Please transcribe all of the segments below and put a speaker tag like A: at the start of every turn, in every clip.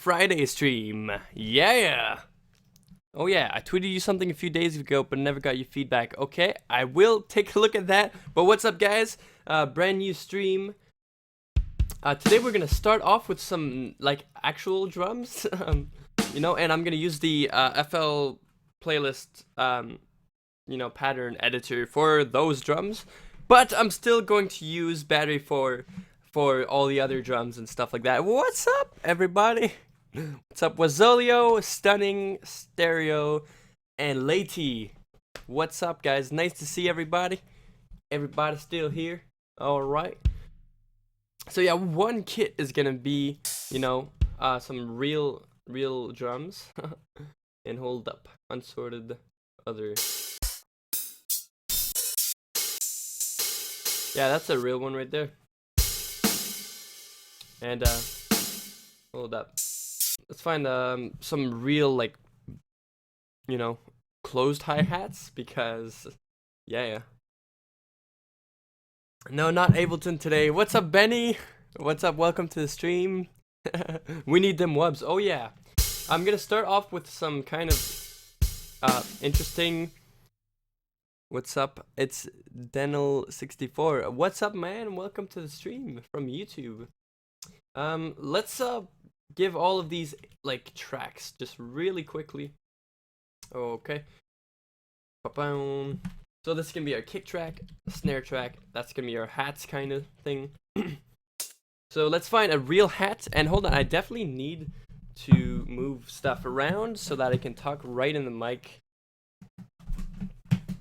A: Friday stream. Yeah. Oh yeah, I tweeted you something a few days ago, but never got your feedback. Okay, I will take a look at that. But what's up, guys? Brand new stream. Today we're gonna start off with some like actual drums, you know, and I'm gonna use the FL playlist, pattern editor for those drums. But I'm still going to use battery for all the other drums and stuff like that. What's up, everybody? What's up, Wazolio, Stunning, Stereo, and Lady? What's up, guys? Nice to see everybody. Everybody's still here. All right. So yeah, one kit is gonna be, some real drums. And hold up, unsorted other. Yeah, that's a real one right there. And hold up. Let's find some real closed hi-hats because yeah. No, not Ableton today. What's up, Benny? What's up? Welcome to the stream. We need them wubs. Oh yeah. I'm gonna start off with some kind of interesting. What's up? It's Denel64. What's up, man? Welcome to the stream from YouTube. Let's give all of these like tracks just really quickly. Okay. So this is gonna be our kick track, snare track. That's gonna be our hats kind of thing. So let's find a real hat. And hold on, I definitely need to move stuff around so that I can talk right in the mic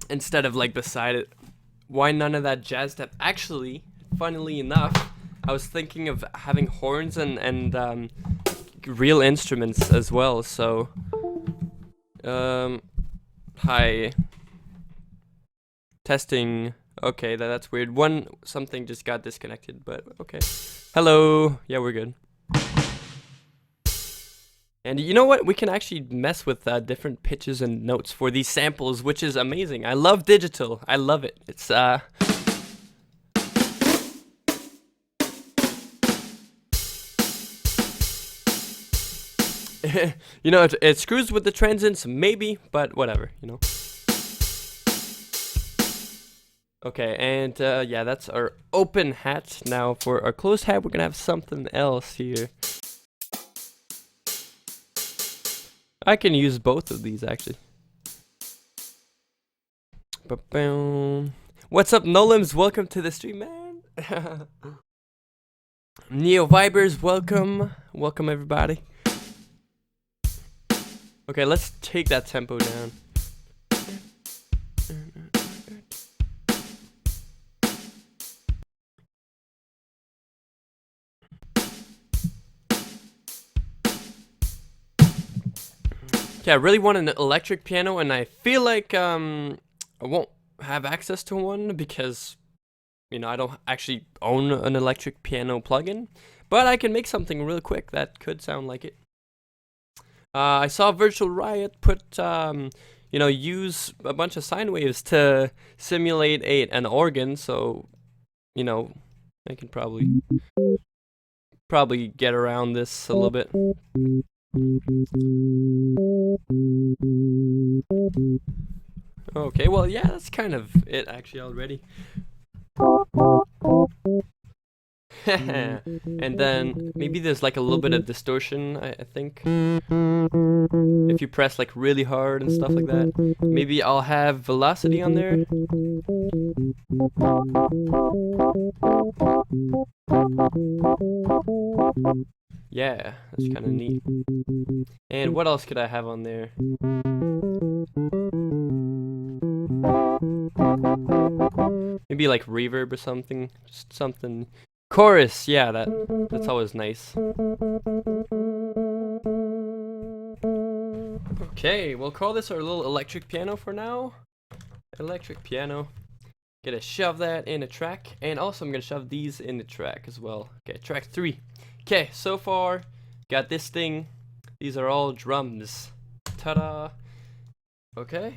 A: instead of like beside it. Why none of that jazz stuff? Actually, funnily enough, I was thinking of having horns and real instruments as well. So, hi. Testing. Okay, that's weird. Something just got disconnected, but okay. Hello. Yeah, we're good. And you know what? We can actually mess with different pitches and notes for these samples, which is amazing. I love digital. I love it. It's it screws with the transients, maybe, but whatever, Okay, and yeah, that's our open hat. Now for our closed hat, we're gonna have something else here. I can use both of these actually. What's up, Nolims? Welcome to the stream, man. Neo Vibers, welcome. Welcome, everybody. Okay, let's take that tempo down. Yeah, I really want an electric piano, and I feel like I won't have access to one because, I don't actually own an electric piano plugin, but I can make something real quick that could sound like it. I saw Virtual Riot put, use a bunch of sine waves to simulate an organ, so, I can probably get around this a little bit. Okay, well, yeah, that's kind of it actually already. And then maybe there's like a little bit of distortion, I think. If you press like really hard and stuff like that. Maybe I'll have velocity on there. Yeah, that's kind of neat. And what else could I have on there? Maybe like reverb or something. Just something. Chorus, yeah, that's always nice. Okay, we'll call this our little electric piano for now. Electric piano. Gonna shove that in a track, and also I'm gonna shove these in the track as well. Okay, track 3. Okay, so far, got this thing. These are all drums. Ta-da! Okay.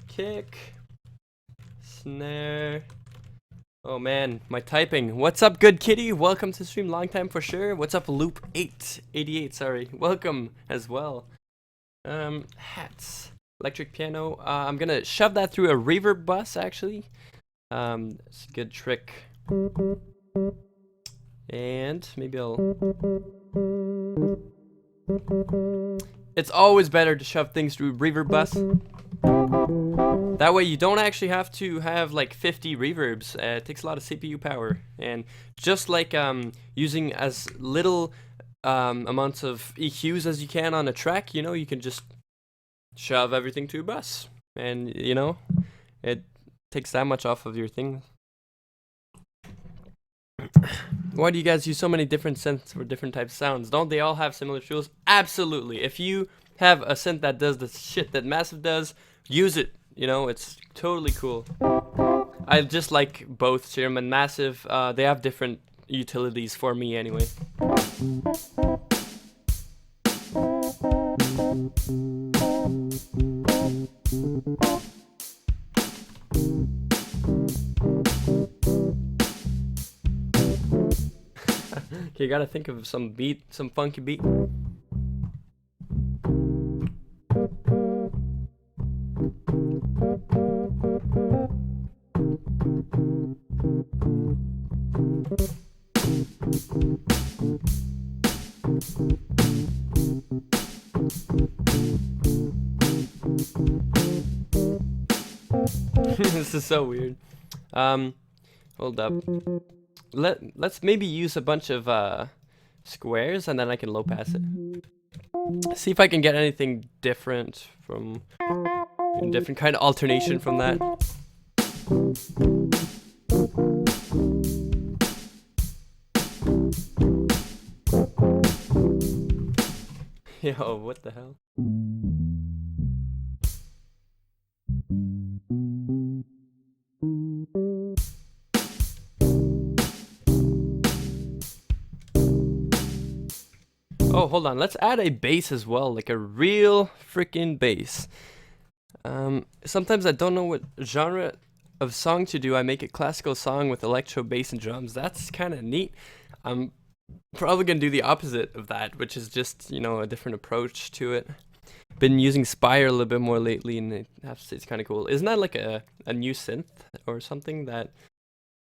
A: Kick. Snare. Oh man, my typing. What's up, good kitty? Welcome to the stream, long time for sure. What's up, Loop 888? Sorry, welcome as well. Hats, electric piano. I'm gonna shove that through a reverb bus actually. It's a good trick. And maybe I'll. It's always better to shove things through reverb bus. That way you don't actually have to have like 50 reverbs. It takes a lot of CPU power, and just like using as little amounts of EQs as you can on a track, you know, you can just shove everything to a bus, and you know, it takes that much off of your thing. Why do you guys use so many different synths for different types of sounds? Don't they all have similar tools? Absolutely. If you have a synth that does the shit that Massive does, use it. You know, it's totally cool. I just like both Serum and Massive. They have different utilities for me anyway. Okay, you gotta think of some beat, some funky beat. This is so weird. Hold up. Let's maybe use a bunch of squares, and then I can low pass it. See if I can get anything different from a different kind of alternation from that. Yo, what the hell? Oh, hold on. Let's add a bass as well, like a real freaking bass. Sometimes I don't know what genre of song to do. I make a classical song with electro bass and drums. That's kind of neat. I'm probably gonna do the opposite of that, which is just, you know, a different approach to it. Been using Spire a little bit more lately, and I have to say it's kind of cool. Isn't that like a new synth or something that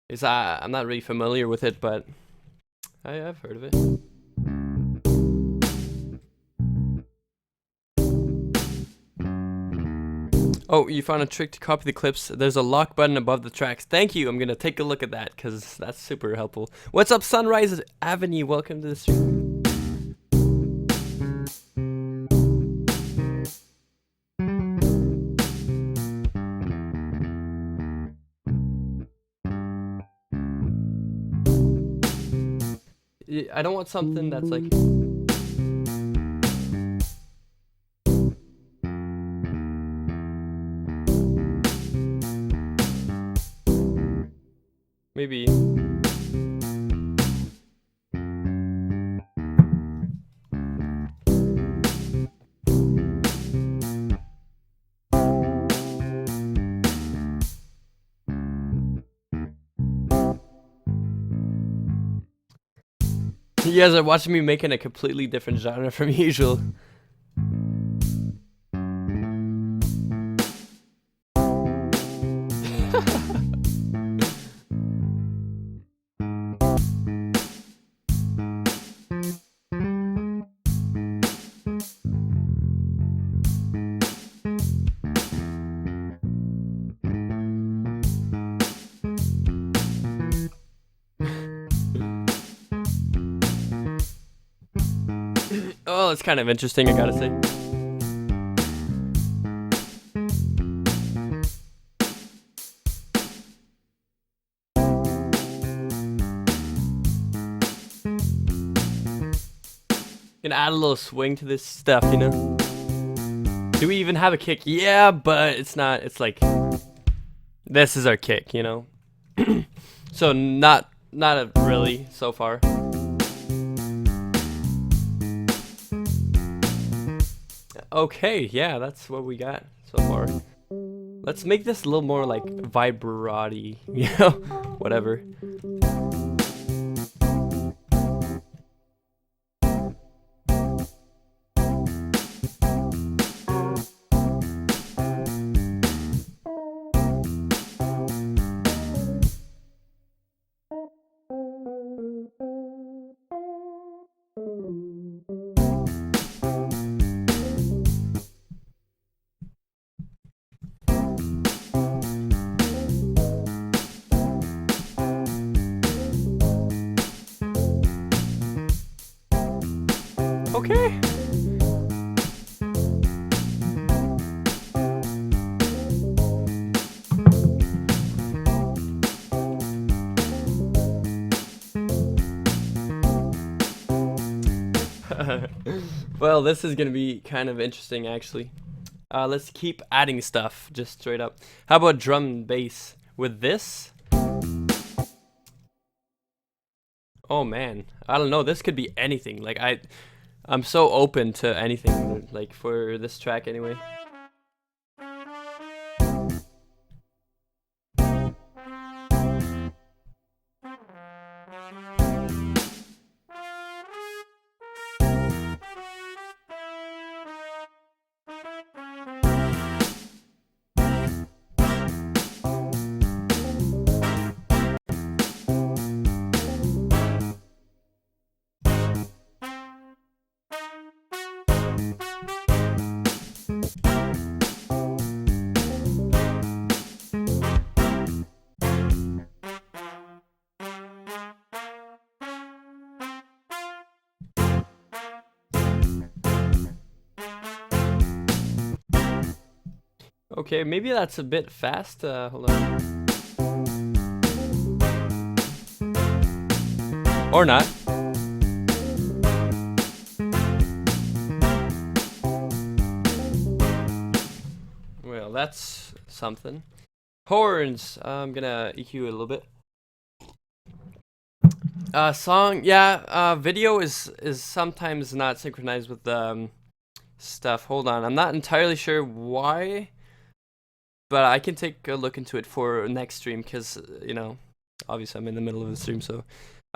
A: is? I'm not really familiar with it, but I've heard of it. Oh, you found a trick to copy the clips. There's a lock button above the tracks. Thank you. I'm gonna take a look at that because that's super helpful. What's up, Sunrise Avenue? Welcome to the stream. I don't want something that's like. Maybe. You guys are watching me making a completely different genre from usual. Oh, it's kind of interesting, I gotta say. Gonna add a little swing to this stuff, you know? Do we even have a kick? Yeah, but it's not, it's like, this is our kick, you know? So not really so far. Okay, yeah, that's what we got so far. Let's make this a little more like vibrati, you know, whatever. Okay. Well, this is gonna be kind of interesting actually. Let's keep adding stuff just straight up. How about drum and bass with this? Oh man, I don't know, this could be anything. Like I'm so open to anything, like for this track anyway. Okay, maybe that's a bit fast. Hold on. Or not. Well, that's something. Horns. I'm gonna EQ a little bit. Song. Yeah. Video is sometimes not synchronized with stuff. Hold on. I'm not entirely sure why. But I can take a look into it for next stream because, you know, obviously I'm in the middle of the stream, so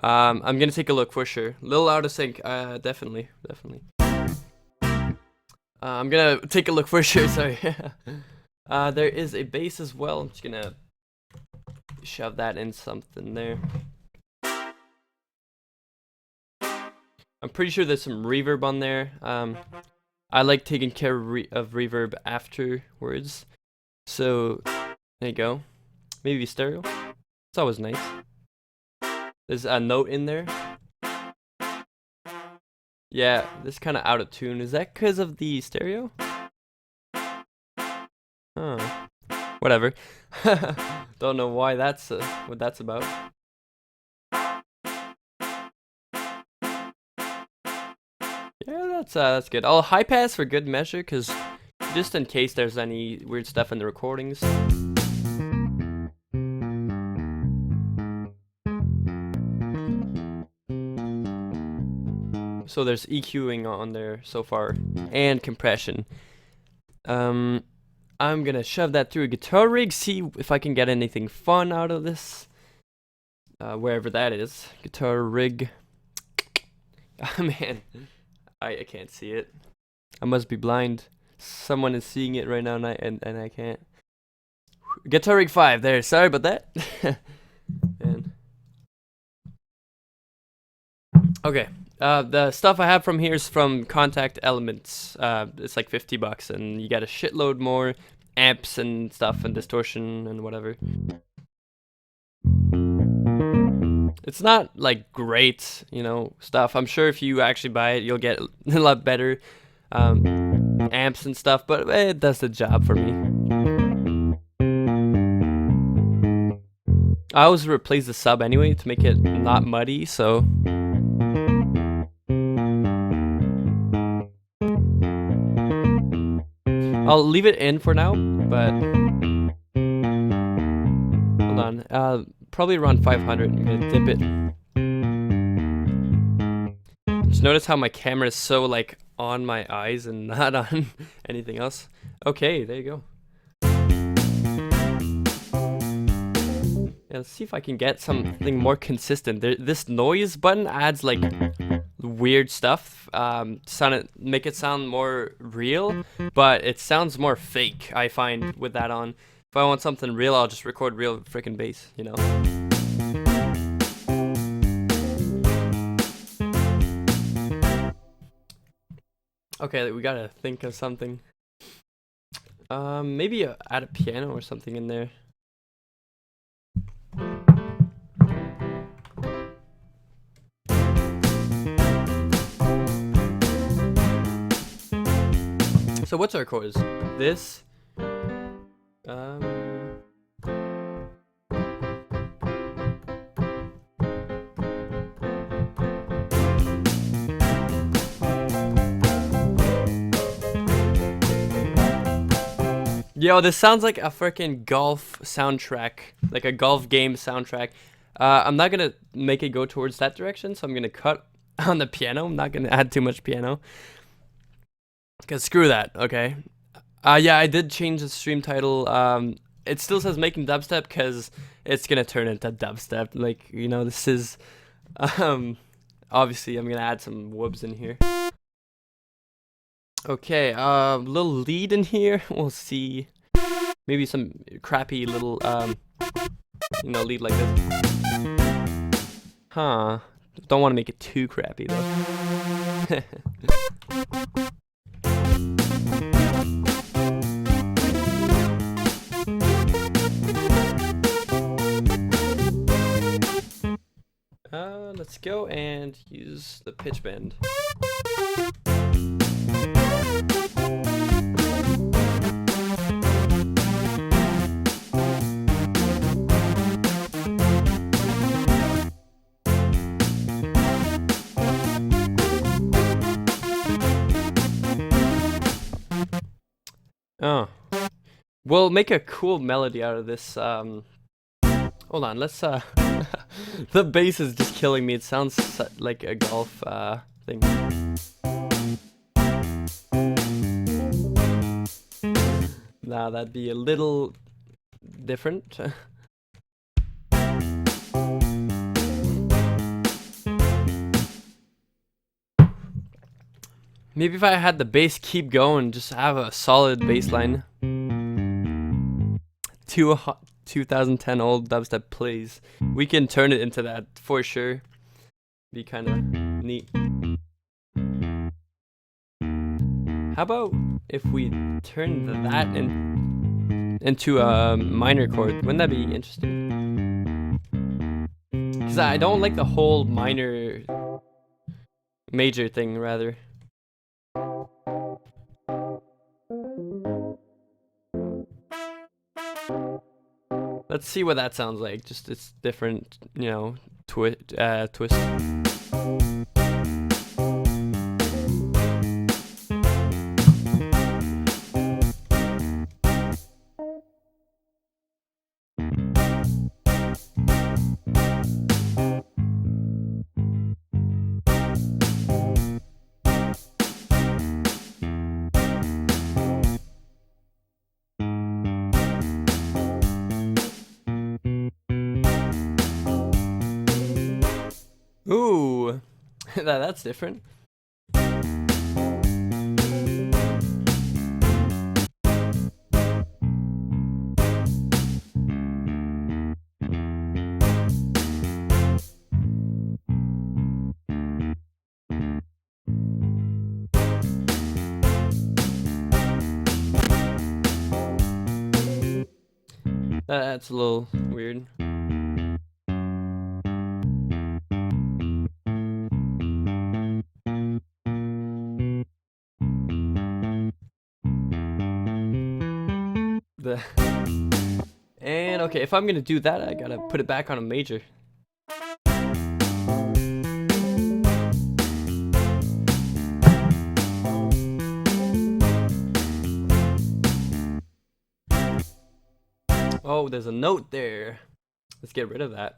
A: I'm gonna take a look for sure. A little out of sync, definitely. I'm gonna take a look for sure, sorry. There is a bass as well. I'm just gonna shove that in something there. I'm pretty sure there's some reverb on there. I like taking care of reverb afterwards. So, there you go. Maybe stereo. It's always nice. There's a note in there. Yeah, this kind of out of tune. Is that because of the stereo? Huh. Whatever. Don't know why that's what that's about. Yeah, that's good. I'll high pass for good measure, because just in case there's any weird stuff in the recordings. So there's EQing on there so far, and compression. I'm gonna shove that through a guitar rig, see if I can get anything fun out of this. Wherever that is. Guitar rig. Oh man, I can't see it. I must be blind. Someone is seeing it right now, and I can't. Guitar rig 5 there. Sorry about that. And okay. The stuff I have from here is from Contact Elements. It's like $50, and you get a shitload more amps and stuff and distortion and whatever. It's not like great, you know, stuff. I'm sure if you actually buy it, you'll get a lot better amps and stuff, but it does the job for me. I always replace the sub anyway to make it not muddy, so I'll leave it in for now, but hold on. Probably around 500. I'm gonna dip it. Just notice how my camera is so like on my eyes and not on anything else. Okay, there you go. Yeah, let's see if I can get something more consistent. This noise button adds like weird stuff, make it sound more real, but it sounds more fake, I find, with that on. If I want something real, I'll just record real freaking bass, you know? Okay, we gotta think of something. Maybe add a piano or something in there. So what's our chords? This. Yo, this sounds like a freaking golf soundtrack, like a golf game soundtrack. I'm not gonna make it go towards that direction, so I'm gonna cut on the piano. I'm not gonna add too much piano. Cause screw that, okay? Yeah, I did change the stream title. It still says making dubstep because it's gonna turn into dubstep. Like, you know, this is, obviously I'm gonna add some whoops in here. Okay, little lead in here. We'll see. Maybe some crappy little, you know, lead like this. Huh. Don't want to make it too crappy though. Let's go and use the pitch bend. Oh. We'll make a cool melody out of this. Hold on, let's the bass is just killing me. It sounds like a golf thing. Nah, that'd be a little different. Maybe if I had the bass keep going, just have a solid bass line. 2010 old dubstep plays. We can turn it into that for sure. Be kind of neat. How about if we turn that into a minor chord? Wouldn't that be interesting? Because I don't like the whole major thing, rather. Let's see what that sounds like. Just it's different, you know, twist. Ooh, that's different. That's a little weird. And okay, if I'm gonna do that, I gotta put it back on a major. Oh, there's a note there. Let's get rid of that.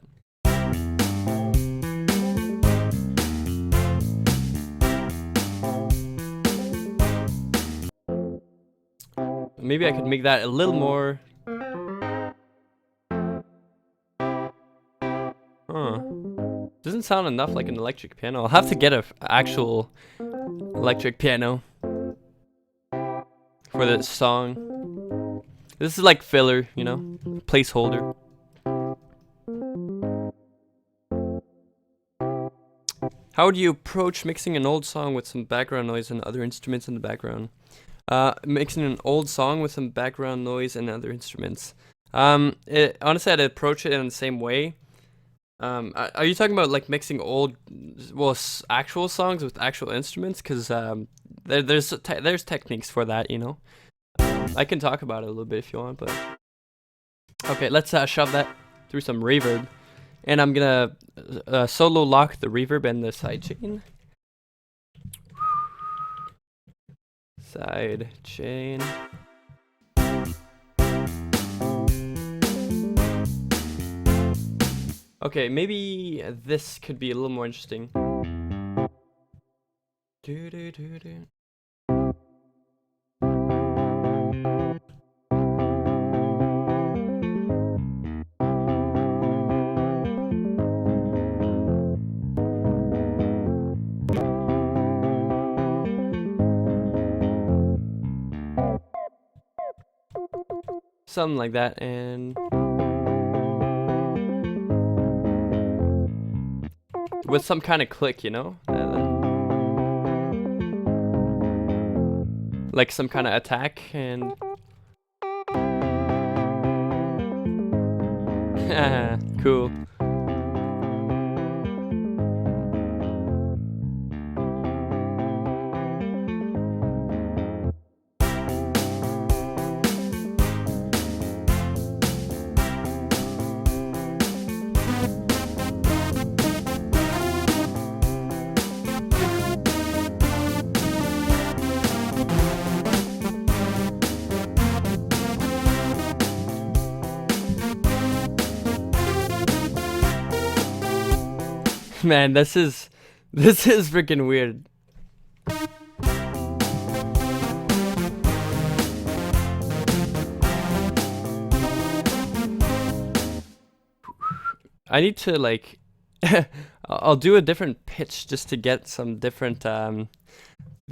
A: Maybe I could make that a little more. doesn't sound enough like an electric piano. I'll have to get a actual electric piano for this song. This is like filler, you know, placeholder. How would you approach mixing an old song with some background noise and other instruments in the background? Mixing an old song with some background noise and other instruments. Honestly, I'd approach it in the same way. Are you talking about like mixing old, well, actual songs with actual instruments? Because there's techniques for that, you know. I can talk about it a little bit if you want, but okay, let's shove that through some reverb, and I'm gonna solo lock the reverb and the sidechain. Side chain. Okay, maybe this could be a little more interesting. Something like that, and with some kind of click, you know? Like some kind of attack, and cool. Man, this is freaking weird. I need to like I'll do a different pitch just to get some different the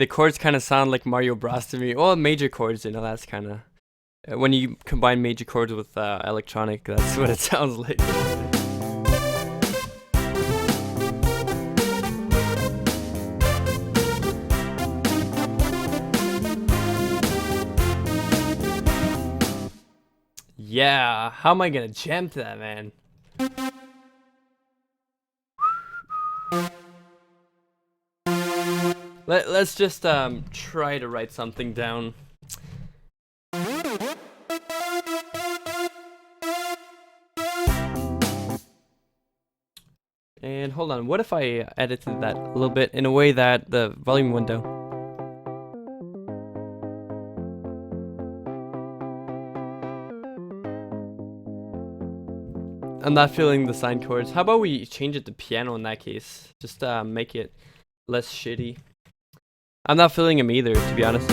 A: chords kind of sound like Mario Bros to me. Well, major chords, you know, that's kind of when you combine major chords with electronic, that's what it sounds like. Yeah, how am I gonna jam to that, man? Let's just try to write something down. And hold on, what if I edited that a little bit in a way that the volume window. I'm not feeling the sine chords. How about we change it to piano in that case? Just make it less shitty. I'm not feeling them either, to be honest.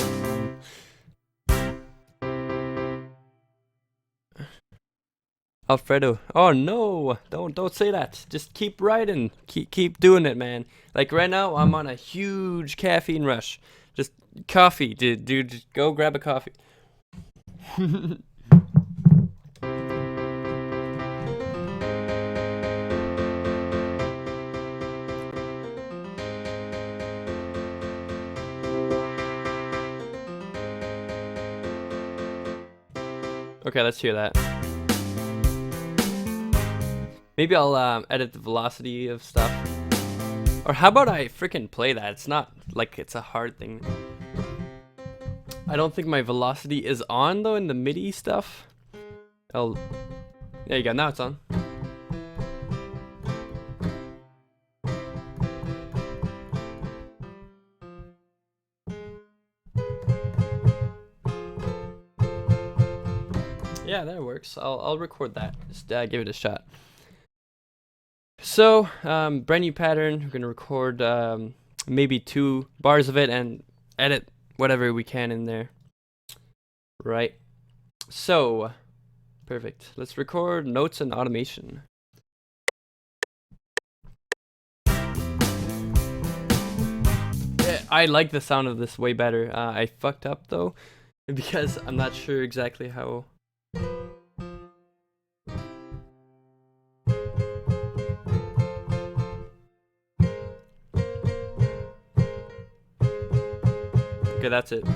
A: Alfredo. Oh no! Don't say that. Just keep writing. Keep doing it, man. Like right now, I'm on a huge caffeine rush. Just coffee, dude. Go grab a coffee. Okay, let's hear that. Maybe I'll edit the velocity of stuff. Or how about I freaking play that? It's not like it's a hard thing. I don't think my velocity is on though in the MIDI stuff. There you go, now it's on. Yeah, that works. I'll record that. Just give it a shot. So, brand new pattern. We're gonna record maybe 2 bars of it and edit whatever we can in there. Right. So, perfect. Let's record notes and automation. I like the sound of this way better. I fucked up though, because I'm not sure exactly how. Okay, that's it.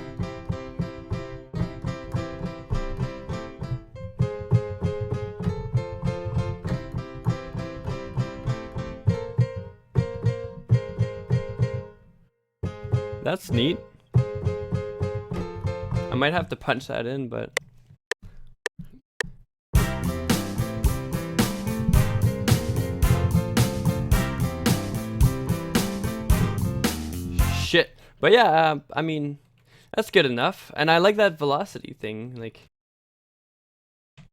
A: That's neat. I might have to punch that in, but shit. But yeah, I mean, that's good enough. And I like that velocity thing. Like,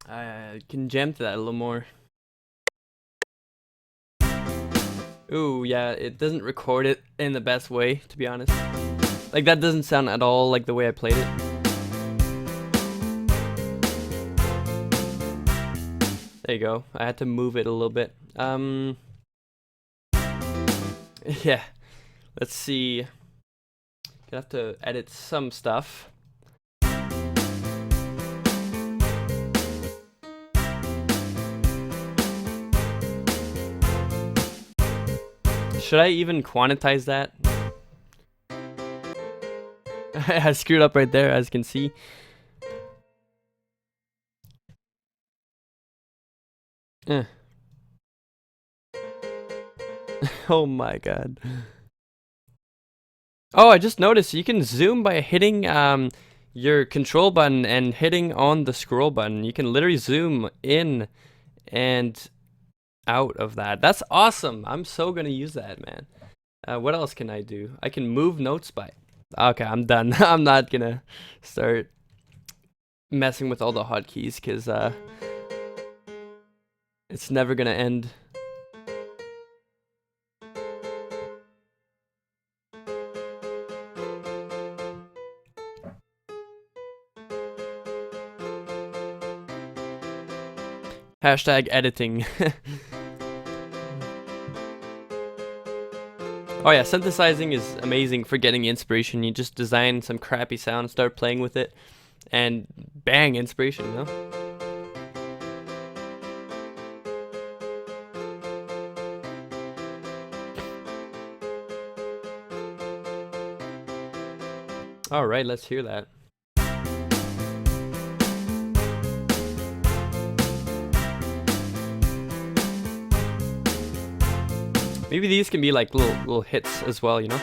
A: I can jam to that a little more. Ooh, yeah, it doesn't record it in the best way, to be honest. Like, that doesn't sound at all like the way I played it. There you go. I had to move it a little bit. Yeah. Let's see. Gonna have to edit some stuff. Should I even quantize that? I screwed up right there, as you can see. Oh my god. Oh, I just noticed you can zoom by hitting your control button and hitting on the scroll button. You can literally zoom in and out of that. That's awesome. I'm so gonna use that, man. What else can I do? I can move notes by. Okay, I'm done. I'm not gonna start messing with all the hotkeys because it's never gonna end. Hashtag editing. Oh yeah, synthesizing is amazing for getting inspiration. You just design some crappy sound, start playing with it, and bang, inspiration, you know? Alright, let's hear that. Maybe these can be like little hits as well, you know?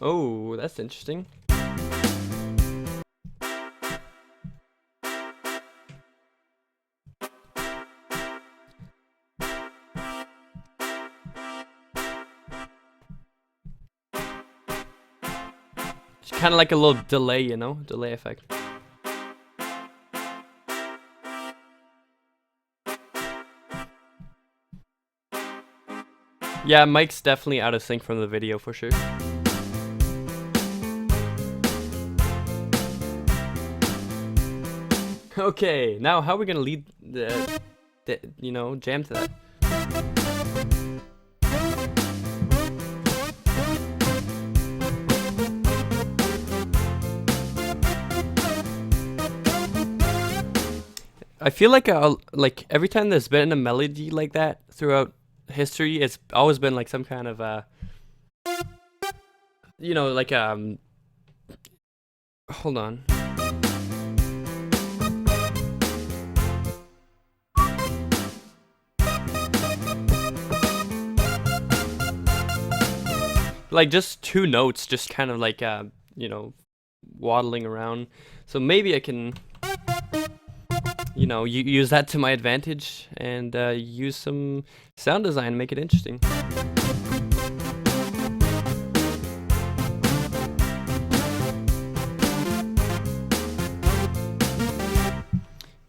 A: Oh, that's interesting. It's kind of like a little delay, you know? Delay effect. Yeah, mic's definitely out of sync from the video for sure. Okay, now how are we gonna lead the you know, jam to that? I feel like every time there's been a melody like that throughout history, it's always been like some kind of you know, like hold on. Like just two notes, just kind of like you know, waddling around. So maybe I can, you know, use that to my advantage and use some sound design, make it interesting.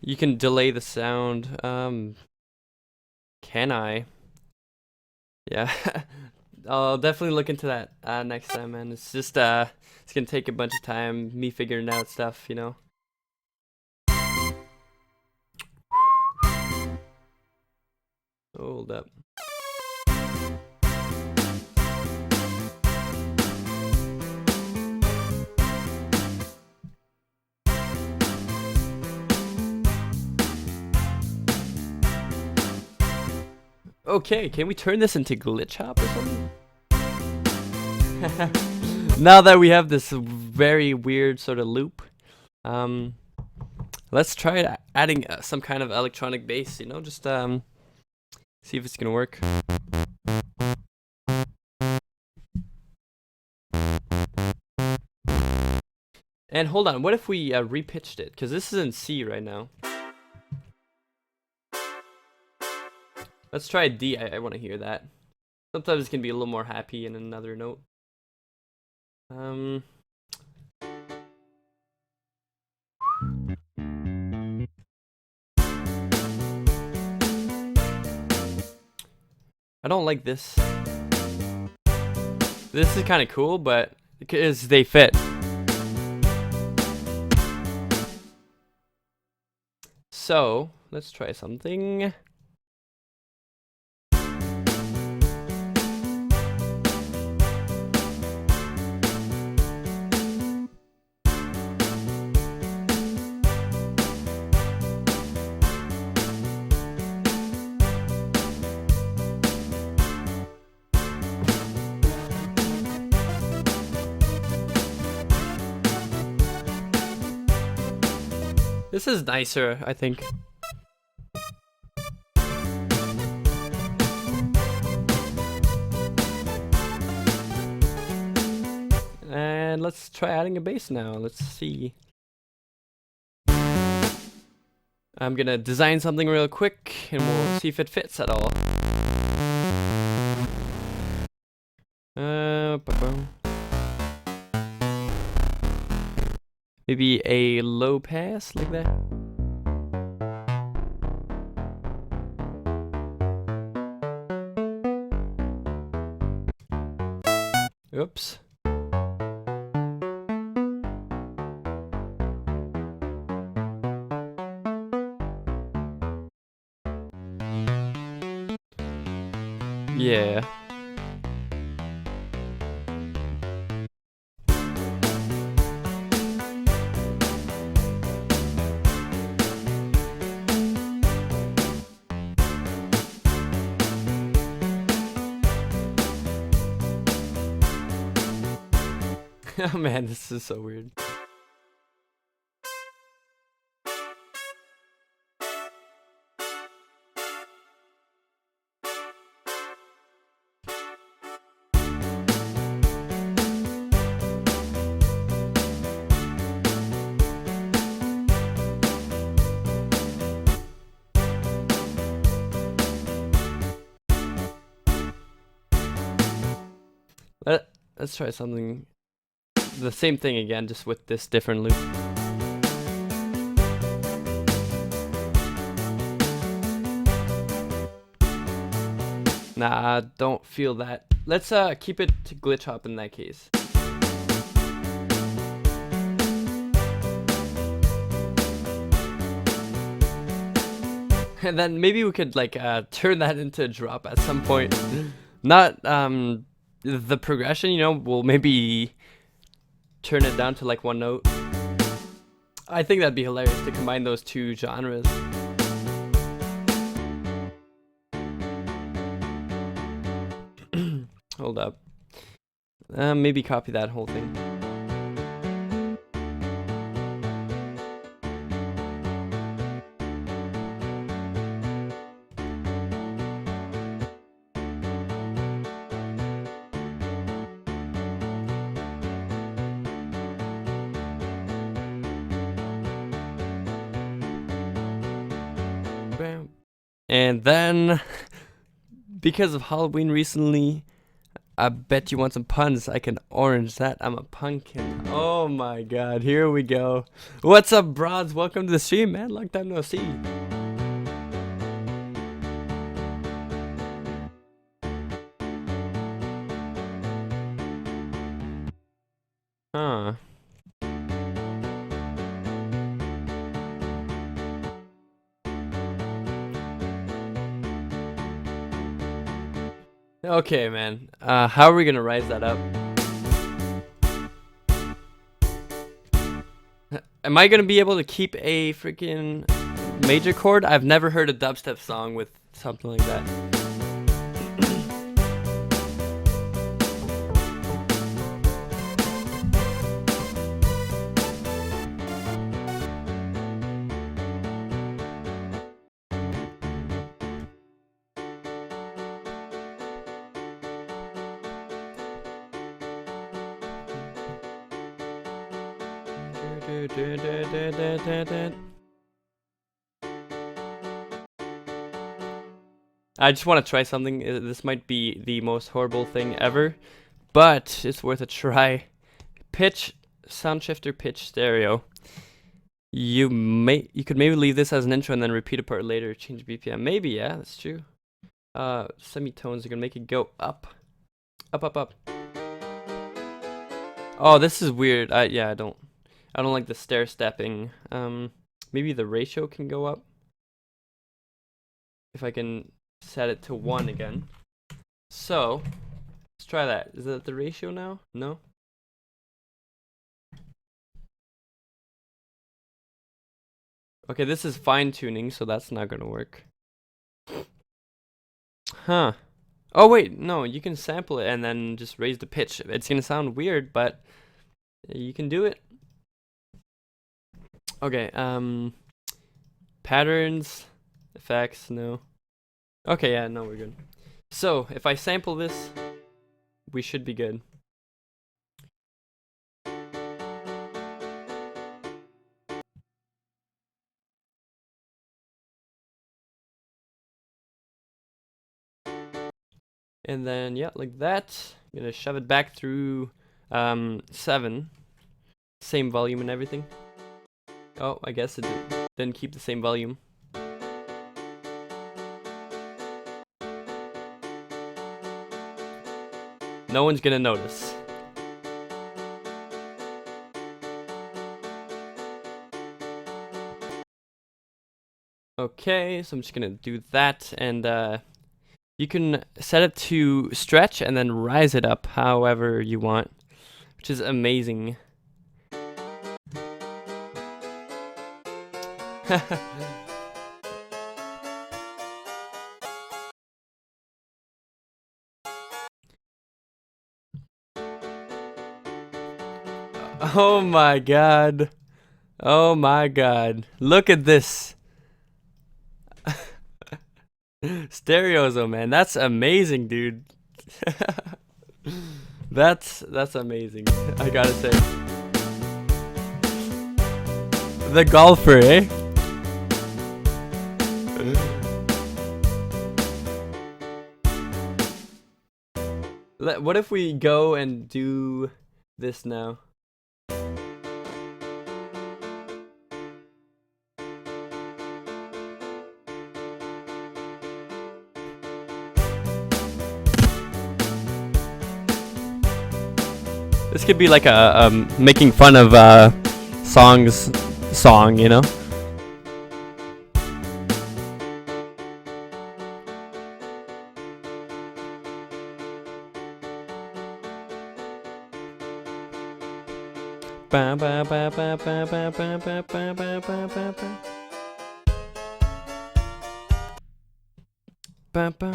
A: You can delay the sound. Can I? Yeah. I'll definitely look into that next time, man. It's just It's gonna take a bunch of time, me figuring out stuff, you know. Hold up. Okay, can we turn this into glitch hop or something? Now that we have this very weird sort of loop, let's try adding some kind of electronic bass, you know, just see if it's gonna work. And hold on, what if we repitched it? Because this is in C right now. Let's try D. I want to hear that. Sometimes it can be a little more happy in another note. I don't like this. This is kind of cool, but because they fit. So let's try something. This is nicer, I think. And let's try adding a bass now. Let's see. I'm gonna design something real quick and we'll see if it fits at all. Maybe a low pass like that. Oops. Yeah. Oh man, this is so weird. Let's try something. The same thing again, just with this different loop. Nah, don't feel that. Let's keep it to glitch hop in that case. And then maybe we could like turn that into a drop at some point. Not the progression, you know, we'll maybe turn it down to like one note. I think that'd be hilarious to combine those two genres. Hold up. Maybe copy that whole thing. And then, because of Halloween recently, I bet you want some puns. I can orange that. I'm a pumpkin. Oh my god, here we go. What's up, broads? Welcome to the stream, man. Long time no see. Huh. Okay, man. How are we gonna rise that up? Am I gonna be able to keep a freaking major chord? I've never heard a dubstep song with something like that. I just want to try something. This might be the most horrible thing ever, but it's worth a try. Pitch, sound shifter, pitch stereo. You could maybe leave this as an intro and then repeat a part later. Change BPM. Maybe, yeah, that's true. Semitones are gonna make it go up, up, up, up. Oh, this is weird. Yeah, I don't like the stair stepping. Maybe the ratio can go up. If I can set it to 1 again. So, let's try that. Is that the ratio now? No? Okay, this is fine tuning, so that's not gonna work. Huh. Oh wait, no, you can sample it and then just raise the pitch. It's gonna sound weird, but you can do it. Okay, patterns, effects, no. Okay, yeah, no, we're good. So, if I sample this, we should be good. And then, yeah, like that. I'm gonna shove it back through 7. Same volume and everything. Oh, I guess it didn't keep the same volume. No one's gonna notice. Okay, so I'm just gonna do that, and you can set it to stretch and then rise it up however you want, which is amazing. Oh my god. Oh my god. Look at this. Stereozo, man. That's amazing, dude. That's amazing. I gotta say. The golfer, eh? What if we go and do this now? This could be like a making fun of song, you know? Ba ba ba ba ba ba ba ba ba ba ba ba ba ba.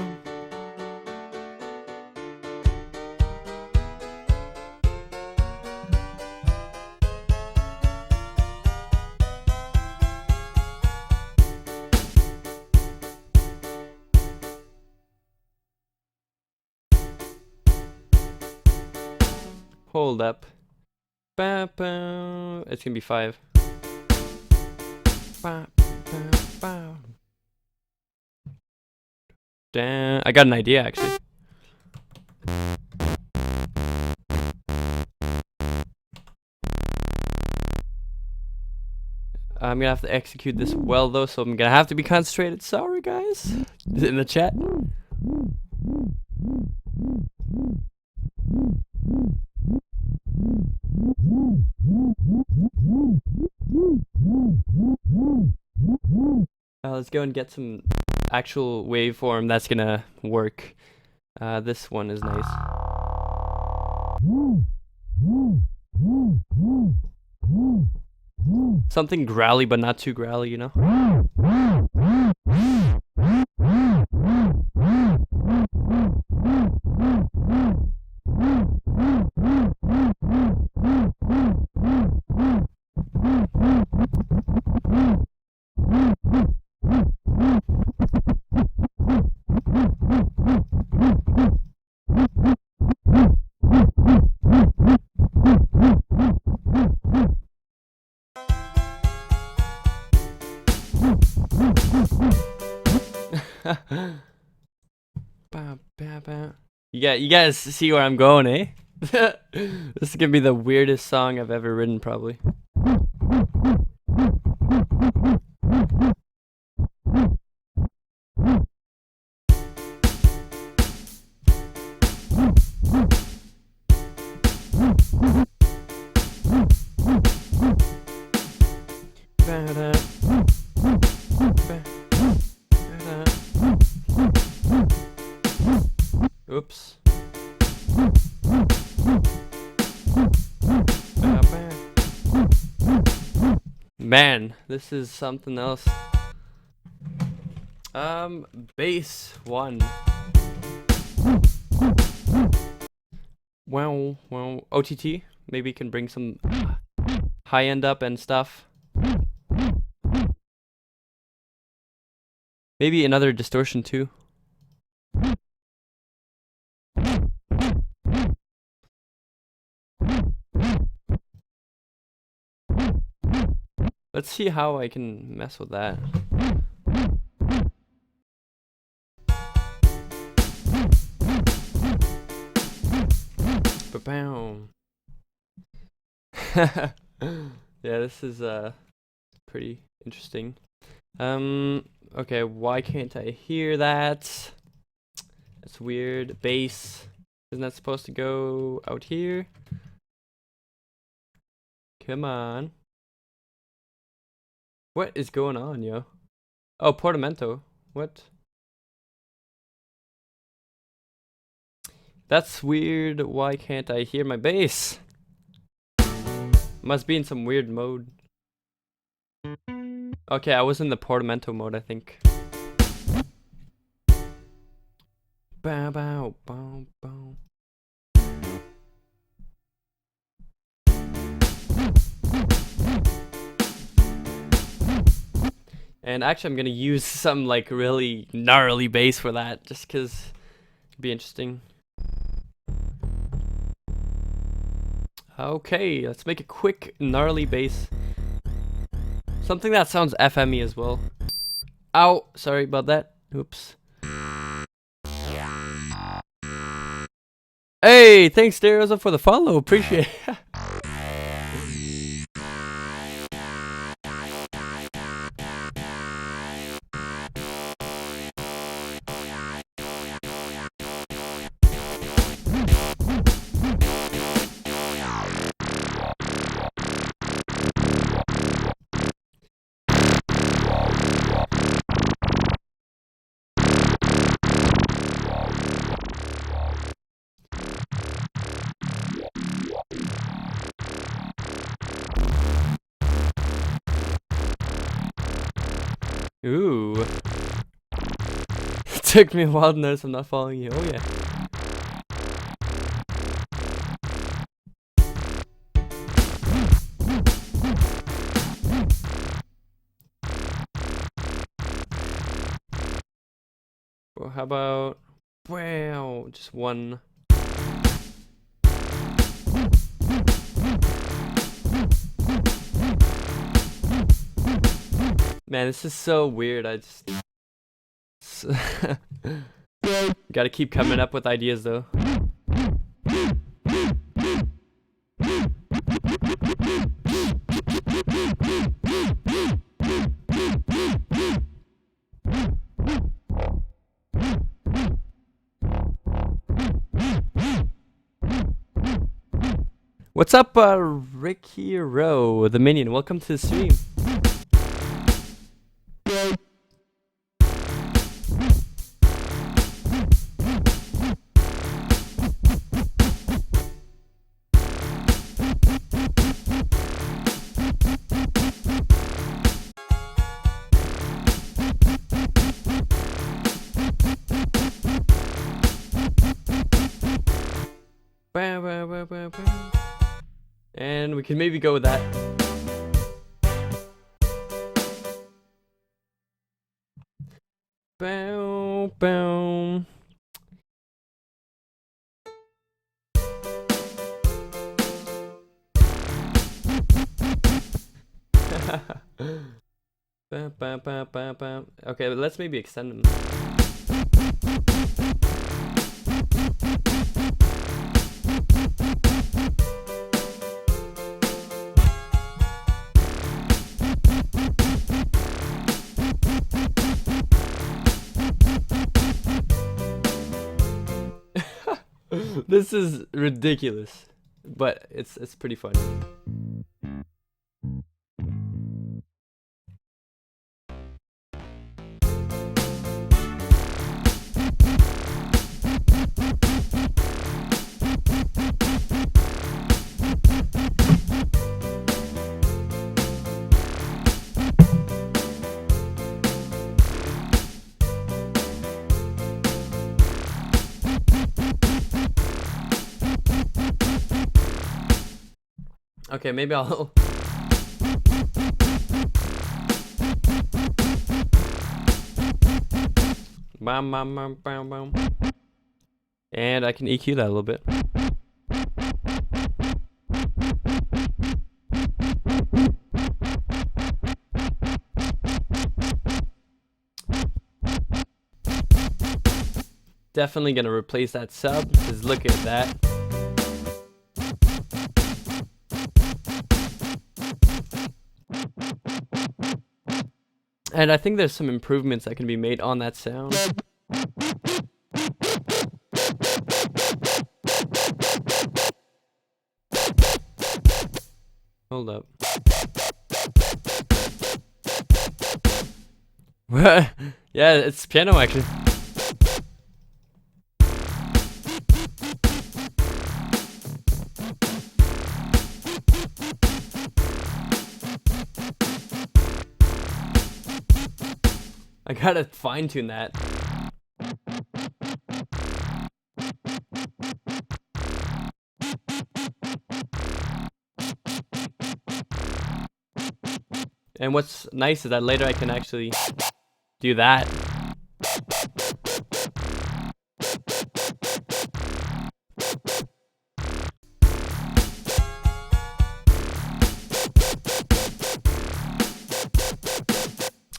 A: Hold up. Ba ba. It's gonna be 5. Ba ba ba. Damn, I got an idea actually. I'm gonna have to execute this well though, so I'm gonna have to be concentrated. Sorry guys. Is it in the chat? Let's go and get some actual waveform that's gonna work. This one is nice. Something growly, but not too growly, you know? You guys see where I'm going, eh? This is gonna be the weirdest song I've ever written, probably. Oops. Man, this is something else. Bass 1. Well, OTT. Maybe can bring some high end up and stuff. Maybe another distortion too. Let's see how I can mess with that. Ba-boom. Yeah, this is pretty interesting. Okay, why can't I hear that? That's weird. Bass. Isn't that supposed to go out here? Come on. What is going on, yo? Oh, portamento. What? That's weird. Why can't I hear my bass? Must be in some weird mode. Okay, I was in the portamento mode, I think. Bow, bow, bow, bow. And actually, I'm gonna use some like really gnarly bass for that, just cause it'd be interesting. Okay, let's make a quick gnarly bass. Something that sounds FM-y as well. Ow, sorry about that. Oops. Hey, thanks Stereoza for the follow. Appreciate it. Ooh. It took me a while to notice I'm not following you. Oh yeah. Well, how about, wow, just one. Man, this is so weird. I just gotta keep coming up with ideas though. What's up, Ricky Rowe, the minion? Welcome to the stream. we can maybe go with that. Bow, bow. Okay, but let's maybe extend them. This is ridiculous, but it's pretty funny. Okay, maybe I'll bam, bam, bam, bam, bam. And I can EQ that a little bit. Definitely gonna replace that sub, because look at that. And I think there's some improvements that can be made on that sound. Hold up. Yeah, it's piano actually. I gotta fine tune that. And what's nice is that later I can actually do that.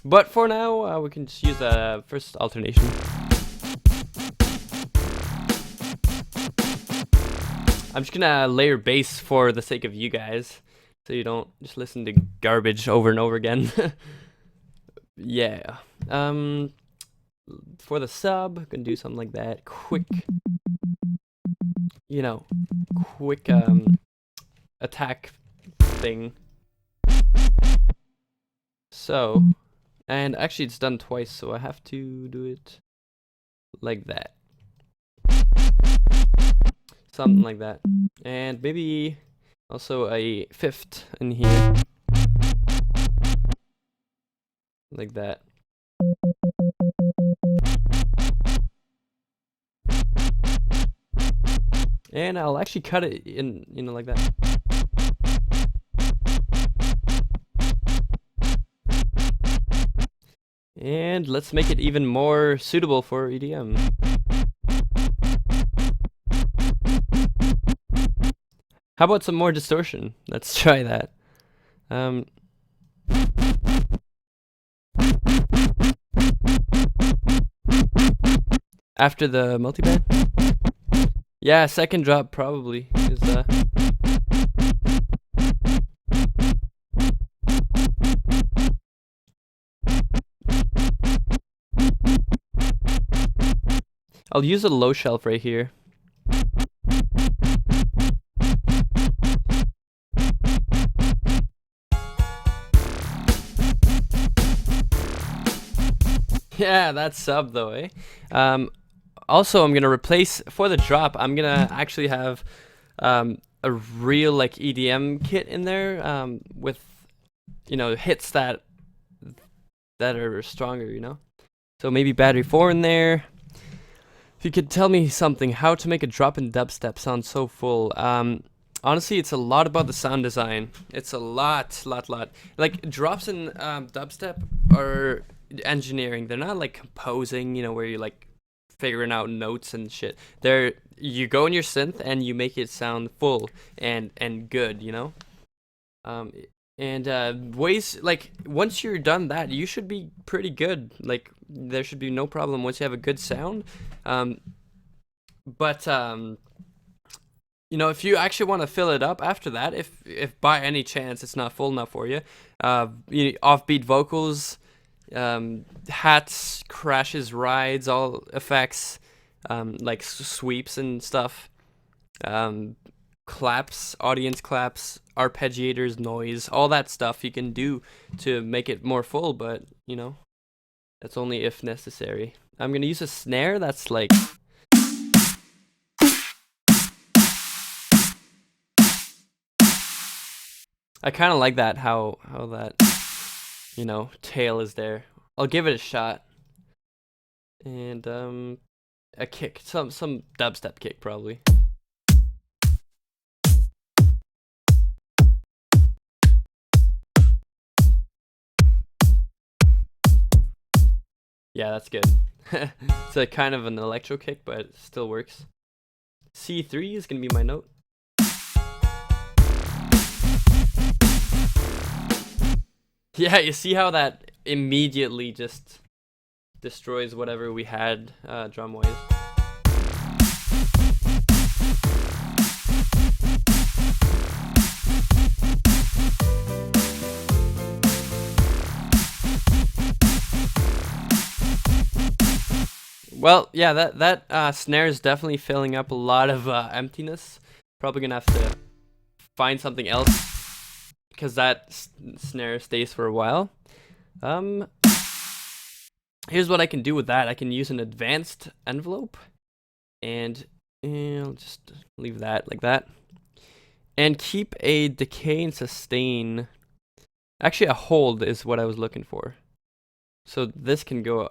A: But for now, we can just use a first alternation. I'm just gonna layer bass for the sake of you guys, so you don't just listen to garbage over and over again. Yeah. For the sub, I'm gonna do something like that. Quick, you know, quick attack thing. So, and actually it's done twice, so I have to do it like that. Something like that. And maybe also a fifth in here. Like that. And I'll actually cut it in, you know, like that. And let's make it even more suitable for EDM. How about some more distortion? Let's try that. After the multiband? Yeah, second drop probably is I'll use a low shelf right here. Yeah, that's sub though, eh? Also, I'm gonna replace for the drop. I'm gonna actually have a real like EDM kit in there with, you know, hits that are stronger, you know. So maybe battery 4 in there. If you could tell me something, how to make a drop in dubstep sound so full. Honestly, it's a lot about the sound design. It's a lot. Like drops in dubstep are engineering. They're not like composing, you know, where you're like figuring out notes and shit. They're you go in your synth and you make it sound full and good, you know. Um, and ways like once you're done that, you should be pretty good. Like there should be no problem once you have a good sound. But you know, if you actually want to fill it up after that, if by any chance it's not full enough for you, offbeat vocals, hats, crashes, rides, all effects, like sweeps and stuff, claps, audience claps, arpeggiators, noise, all that stuff you can do to make it more full, but you know, that's only if necessary. I'm gonna use a snare that's like I kind of like that how that, you know, tail is there. I'll give it a shot. And a kick, some dubstep kick probably. Yeah, that's good. It's a kind of an electro kick, but it still works. C3 is gonna be my note. Yeah, you see how that immediately just destroys whatever we had drum-wise. Well, yeah, that snare is definitely filling up a lot of emptiness. Probably gonna have to find something else because that snare stays for a while. Here's what I can do with that. I can use an advanced envelope, and I'll just leave that like that, and keep a decay and sustain. Actually, a hold is what I was looking for. So this can go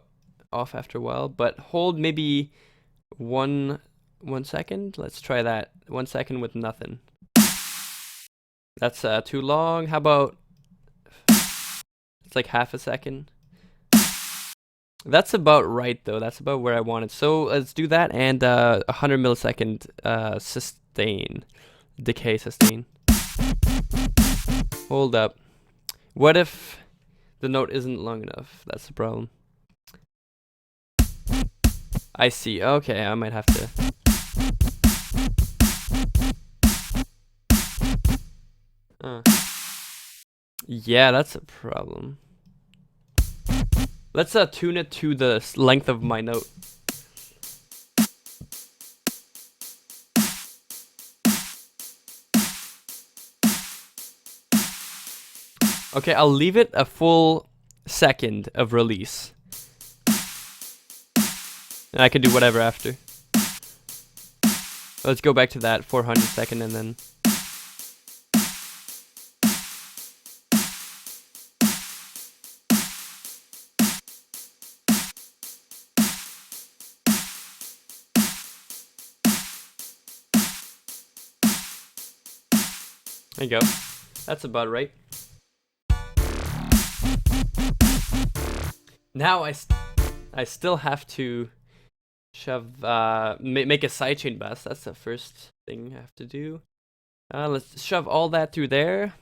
A: off after a while, but hold maybe 1 second. Let's try that. 1 second with nothing. That's too long. How about it's like half a second? That's about right though. That's about where I want it. So let's do that, and 100 millisecond sustain, decay sustain. Hold up. What if the note isn't long enough? That's the problem. I see. Okay, I might have to. Yeah, that's a problem. Let's tune it to the length of my note. Okay, I'll leave it a full second of release. And I can do whatever after. Let's go back to that 400 second and then. There you go. That's about right. Now I still have to shove make a sidechain bus. That's the first thing I have to do. Let's shove all that through there.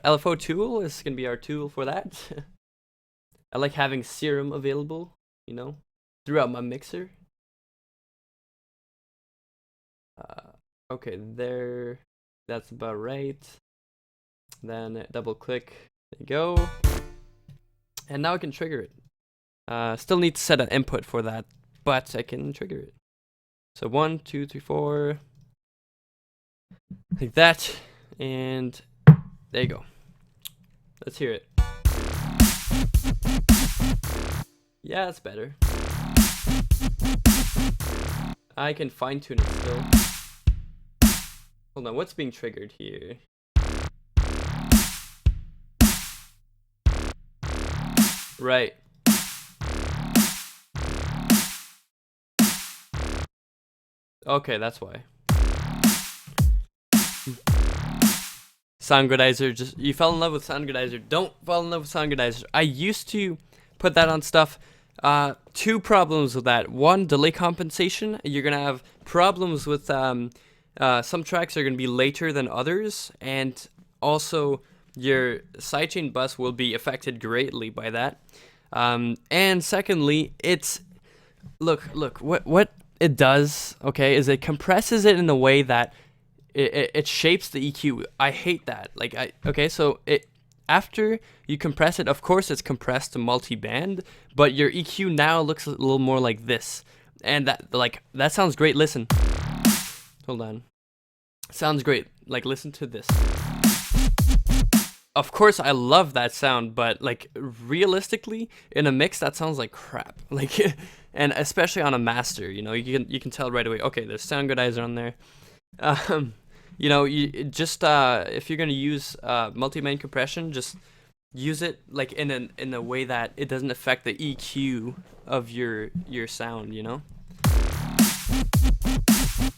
A: LFO tool is gonna be our tool for that. I like having serum available, you know, throughout my mixer. Okay, there. That's about right. Then double click. There you go. And now I can trigger it. Still need to set an input for that, but I can trigger it. So 1, 2, 3, 4. Like that. And there you go. Let's hear it. Yeah, that's better. I can fine tune it still. Hold on, what's being triggered here? Right. Okay, that's why. Soundgoodizer. Just you fell in love with Soundgoodizer. Don't fall in love with Soundgoodizer. I used to put that on stuff. Two problems with that. One, delay compensation. You're gonna have problems with some tracks are gonna be later than others, and also your sidechain bus will be affected greatly by that. And secondly, it's look what it does. Okay, is it compresses it in a way that it shapes the EQ. I hate that. Like okay, so it after you compress it, of course it's compressed to multi-band, but your EQ now looks a little more like this. And that sounds great. Listen. Hold on. Sounds great. Like listen to this. Of course I love that sound, but like realistically in a mix that sounds like crap. Like and especially on a master, you know, you can tell right away, okay, there's Soundgoodizer on there. You know, you just if you're gonna use multi-band compression, just use it like in a way that it doesn't affect the EQ of your sound, you know.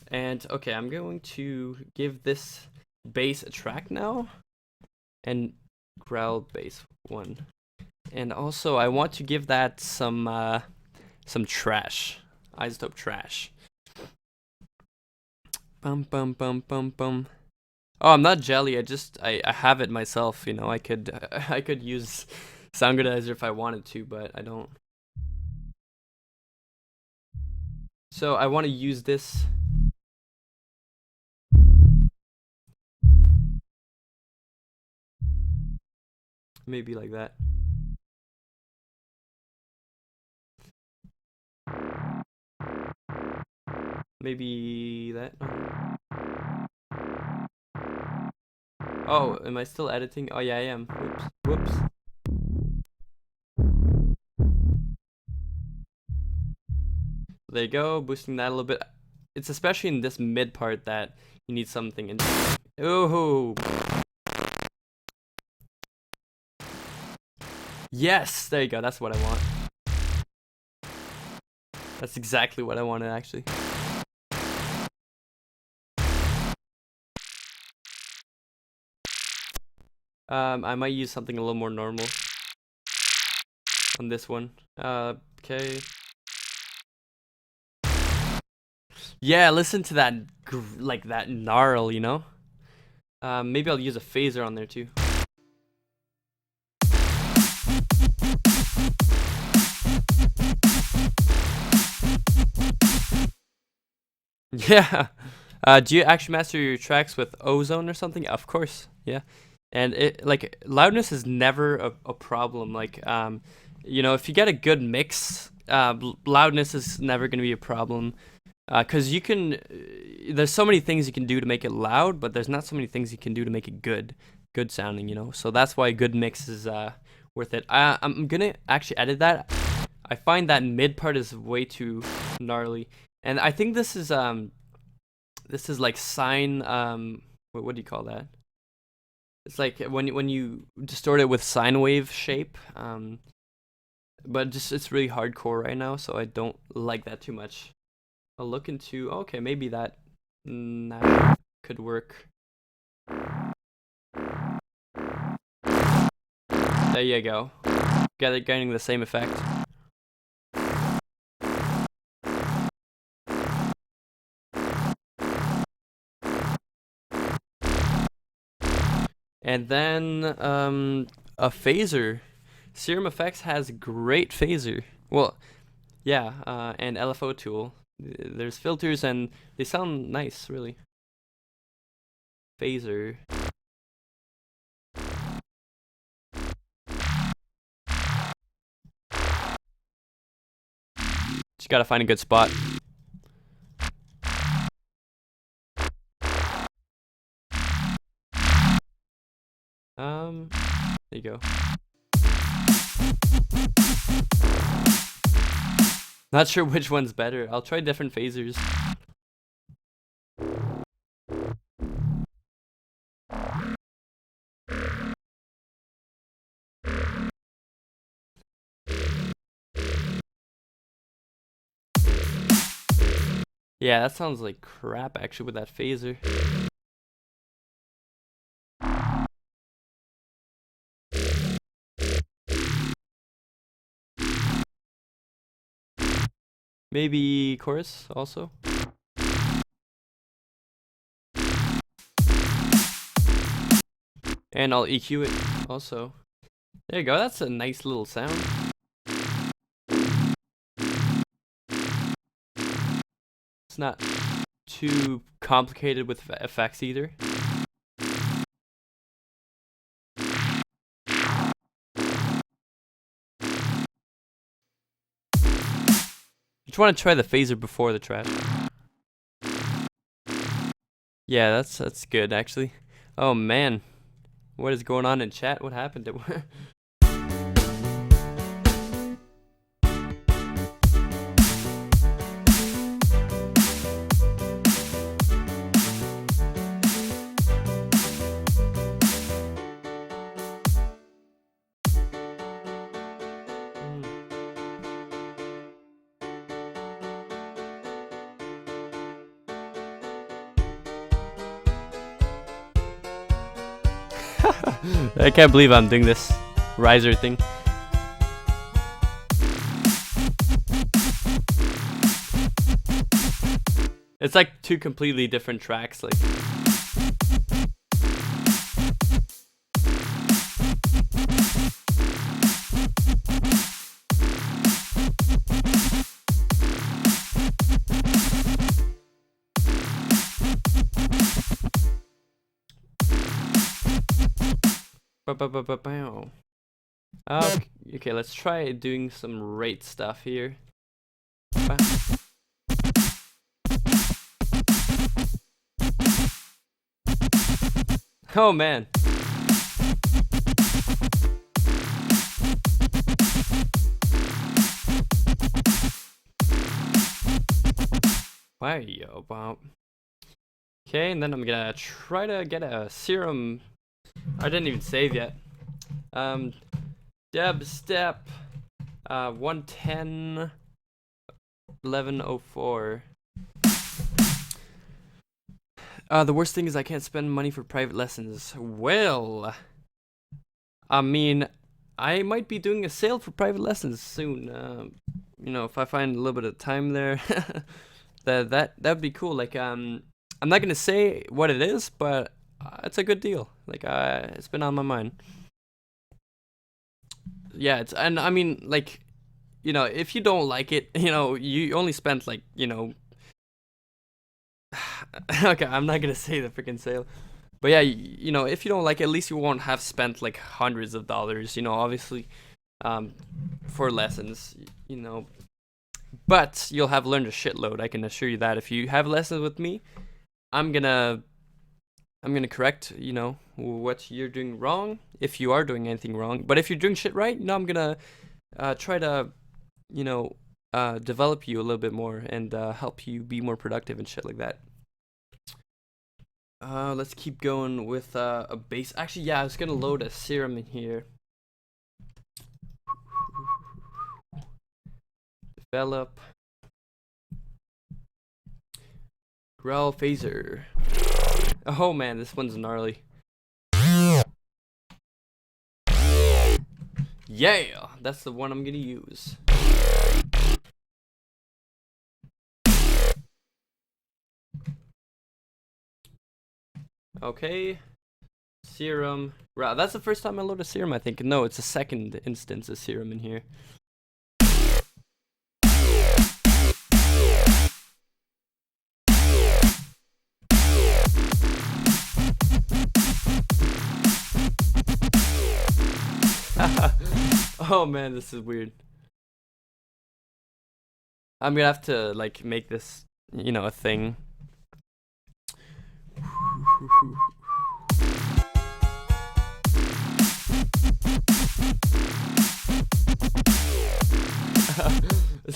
A: And okay, I'm going to give this bass a track now, and growl bass 1, and also I want to give that some trash, isotope trash. Bum bum bum bum bum. Oh, I'm not jelly. I have it myself. You know, I could use Soundgoodizer if I wanted to, but I don't. So I want to use this. Maybe like that. Maybe that. Oh, am I still editing? Oh yeah, I am. Whoops. There you go, boosting that a little bit. It's especially in this mid part that you need something in. Oh. Yes, there you go. That's what I want. That's exactly what I wanted, actually. I might use something a little more normal on this one. Okay. Yeah, listen to that, like that gnarl, you know? Maybe I'll use a phaser on there too. Yeah. Do you actually master your tracks with ozone or something? Of course. Yeah. And it like loudness is never a problem. Like you know, if you get a good mix, loudness is never going to be a problem. Cause you can, there's so many things you can do to make it loud, but there's not so many things you can do to make it good sounding, you know. So that's why a good mix is worth it. I'm gonna actually edit that. I find that mid part is way too gnarly, and I think this is like sine what do you call that? It's like when you distort it with sine wave shape, but just it's really hardcore right now, so I don't like that too much. I'll look into, okay, maybe that could work. There you go. Getting the same effect. And then a phaser. Serum Effects has great phaser. Well, yeah, and LFO tool. There's filters and they sound nice, really. Phaser. Just gotta find a good spot. There you go. Not sure which one's better. I'll try different phasers. Yeah, that sounds like crap actually with that phaser. Maybe chorus also. And I'll EQ it also. There you go, that's a nice little sound. It's not too complicated with effects either. Just want to try the phaser before the trash. Yeah, that's good actually. Oh man, what is going on in chat? What happened? I can't believe I'm doing this riser thing. It's like two completely different tracks, like. Okay, let's try doing some rate stuff here. Oh man. Wow, yo, wow. Okay, and then I'm gonna try to get a serum. I didn't even save yet. Deb step 110 1104. The worst thing is I can't spend money for private lessons. Well, I mean, I might be doing a sale for private lessons soon. You know, if I find a little bit of time there, that'd be cool. Like, I'm not gonna say what it is, but it's a good deal. Like, it's been on my mind. Yeah, and I mean, like, you know, if you don't like it, you know, you only spent like, you know. Okay, I'm not gonna say the freaking sale, but yeah, you know, if you don't like it, at least you won't have spent like hundreds of dollars, you know, obviously, for lessons, you know, but you'll have learned a shitload. I can assure you that. If you have lessons with me, I'm gonna correct, you know, what you're doing wrong, if you are doing anything wrong. But if you're doing shit right, you know, I'm gonna try to, you know, develop you a little bit more and help you be more productive and shit like that. Let's keep going with a bass. Actually, yeah, I was gonna load a serum in here. Develop. Growl phaser. Oh man, this one's gnarly. Yeah, that's the one I'm gonna use. Okay, serum. Wow, that's the first time I load a serum, I think. No, it's the second instance of serum in here. Oh man, this is weird. I'm gonna have to like make this, you know, a thing.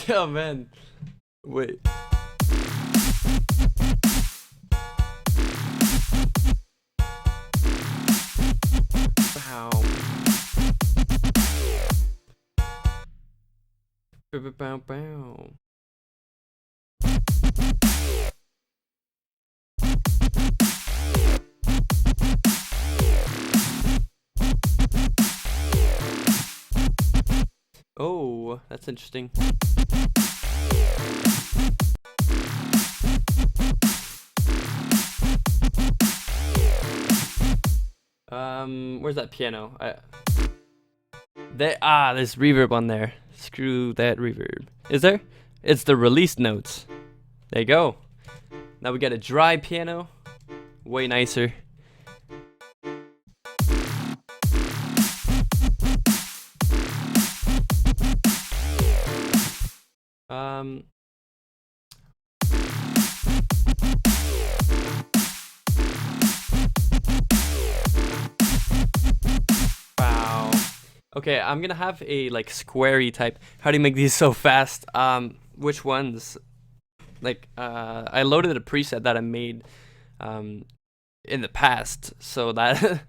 A: Oh man, wait. Wow. Bow, bow. Oh, that's interesting. Where's that piano? There's reverb on there. Screw that reverb. Is there? It's the release notes. There you go. Now we got a dry piano. Way nicer. Wow. Okay, I'm gonna have a like squarey type. How do you make these so fast? Which ones? Like, I loaded a preset that I made, in the past, so that I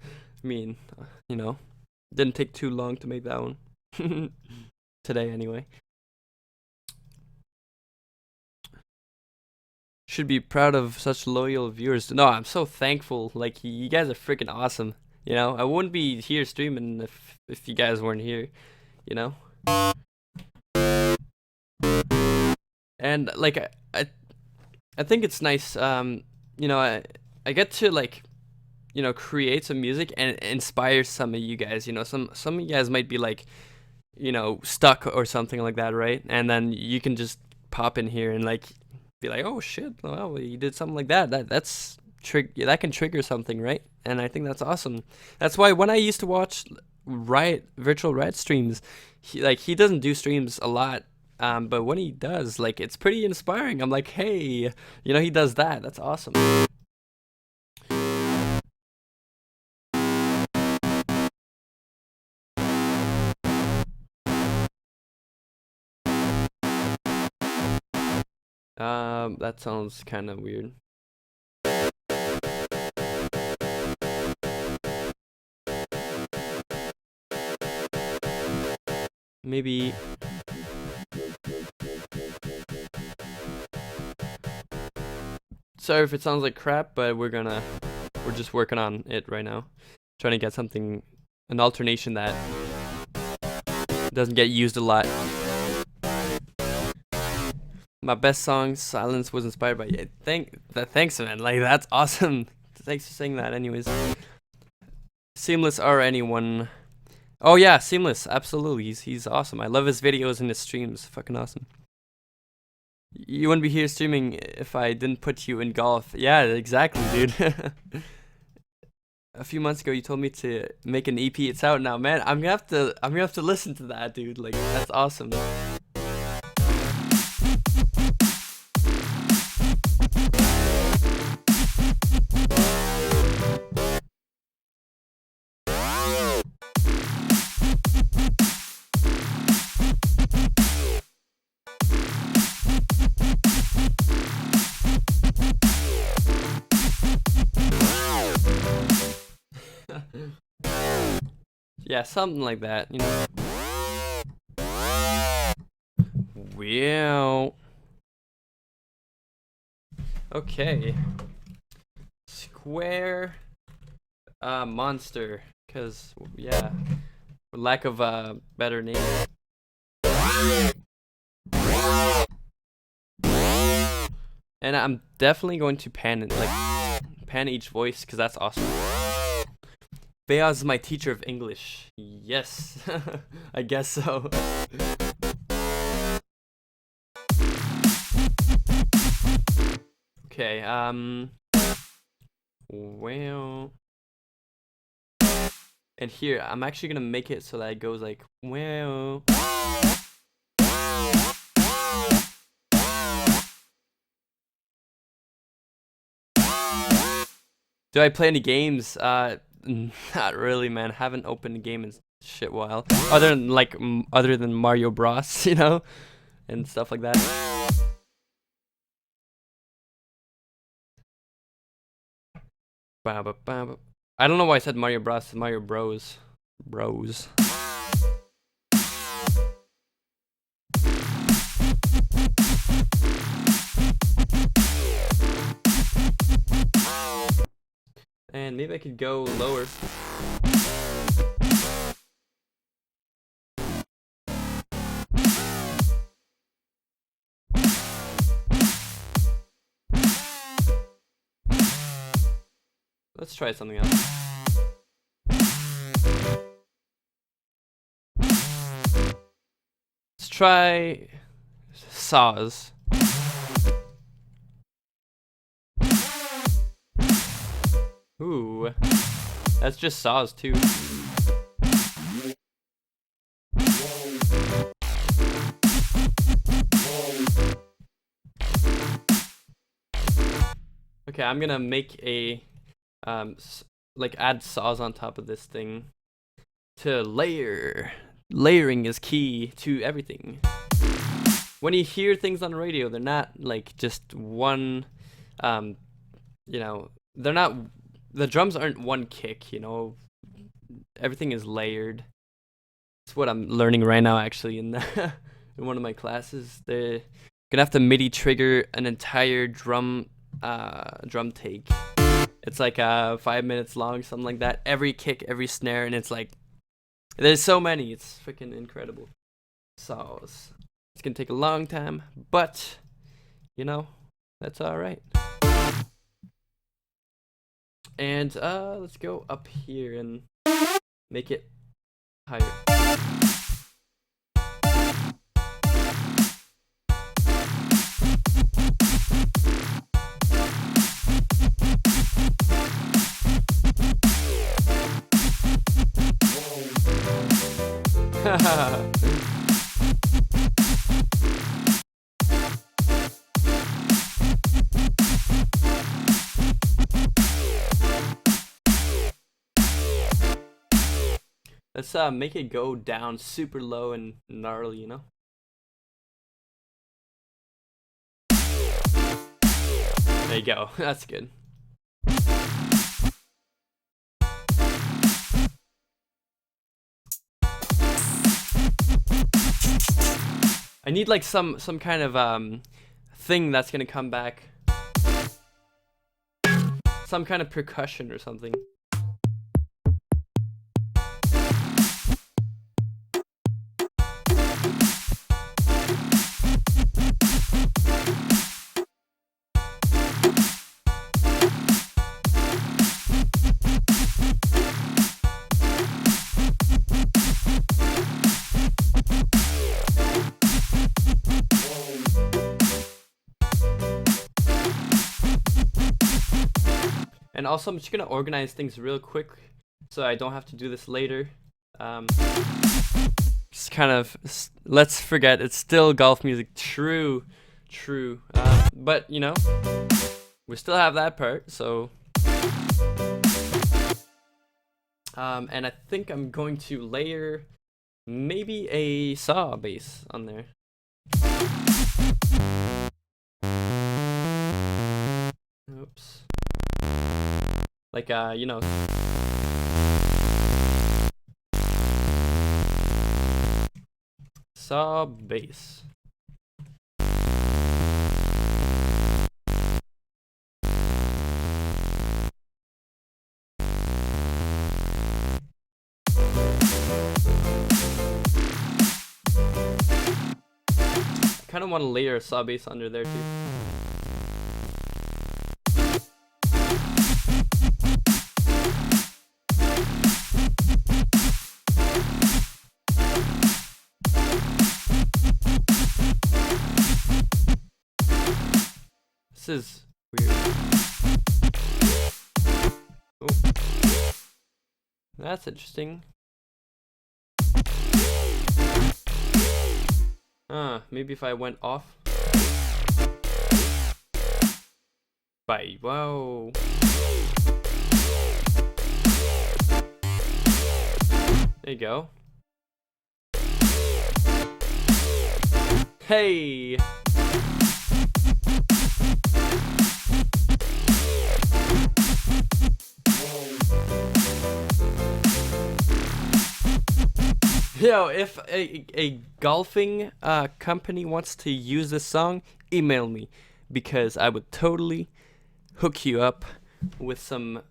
A: mean, you know, didn't take too long to make that one. Today, anyway. Should be proud of such loyal viewers. No, I'm so thankful. Like, you guys are freaking awesome. You know, I wouldn't be here streaming if you guys weren't here. You know. And like, I think it's nice. You know, I get to like, you know, create some music and inspire some of you guys. You know, some of you guys might be like, you know, stuck or something like that, right? And then you can just pop in here and like be like, oh shit, well, you did something like that. That can trigger something, right? And I think that's awesome. That's why when I used to watch Virtual Red streams, he doesn't do streams a lot. But when he does, like, it's pretty inspiring. I'm like, hey, you know, he does that. That's awesome. That sounds kind of weird. Maybe. Sorry if it sounds like crap, but we're just working on it right now. Trying to get something, an alternation that doesn't get used a lot. My best song, Silence, was inspired by you. Thanks, man. Like, that's awesome. Thanks for saying that. Anyways, Seamless or anyone. Oh yeah, Seamless. Absolutely, he's awesome. I love his videos and his streams. Fucking awesome. You wouldn't be here streaming if I didn't put you in golf. Yeah, exactly, dude. A few months ago, you told me to make an EP. It's out now, man. I'm gonna have to listen to that, dude. Like, that's awesome. Yeah, something like that, you know. Well, okay. Square monster, cause yeah, for lack of a better name. And I'm definitely going to pan each voice, cause that's awesome. VayHoz is my teacher of English. Yes, I guess so. Okay, well, and here I'm actually gonna make it so that it goes like, well. Do I play any games? Not really, man. Haven't opened a game in shit while. Other than Mario Bros, you know, and stuff like that. I don't know why I said Mario Bros. Mario Bros. Bros. And maybe I could go lower. Let's try something else. Let's try saws. Ooh, that's just saws too. Okay, I'm gonna make a like add saws on top of this thing to layer. Layering is key to everything. When you hear things on the radio, they're not like just one, you know, they're not, the drums aren't one kick, you know, everything is layered. It's what I'm learning right now actually in the, in one of my classes. They're gonna have to MIDI trigger an entire drum take. It's like 5 minutes long, something like that. Every kick, every snare, and it's like there's so many. It's freaking incredible. Saws. It's gonna take a long time, but you know that's all right. And let's go up here and make it higher. Let's make it go down super low and gnarly, you know? There you go. That's good. I need like some kind of thing that's gonna come back. Some kind of percussion or something. And also, I'm just gonna organize things real quick so I don't have to do this later. Just kind of, let's forget it's still golf music. True. But you know, we still have that part. So, and I think I'm going to layer maybe a saw bass on there. Oops. Like, you know. Saw bass. I kind of want to layer a saw bass under there too. This is weird. Oh. That's interesting. Maybe if I went off. Whoa. There you go. Hey! Yo, if a golfing company wants to use this song, email me, because I would totally hook you up with some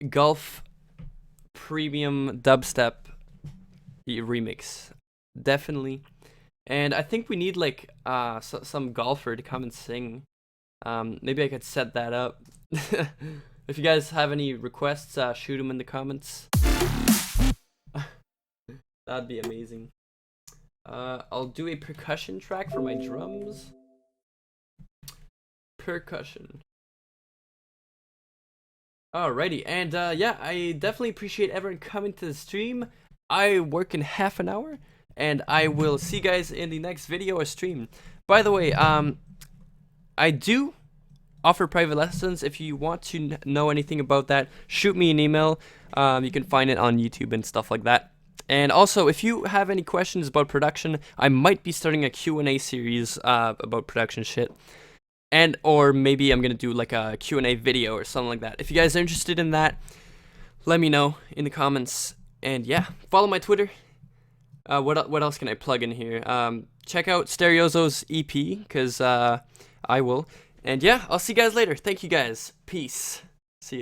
A: golf premium dubstep remix. Definitely. And I think we need like some golfer to come and sing. Maybe I could set that up. If you guys have any requests, shoot them in the comments. That'd be amazing. I'll do a percussion track for my drums. Percussion. Alrighty, and yeah, I definitely appreciate everyone coming to the stream. I work in half an hour, and I will see you guys in the next video or stream. By the way, I do offer private lessons. If you want to know anything about that, shoot me an email. You can find it on YouTube and stuff like that. And also, if you have any questions about production, I might be starting a Q&A series about production shit. And or maybe I'm gonna do like a Q&A video or something like that. If you guys are interested in that, let me know in the comments. And yeah, follow my Twitter. What else can I plug in here? Check out Stereozo's EP, because I will. And yeah, I'll see you guys later. Thank you guys. Peace.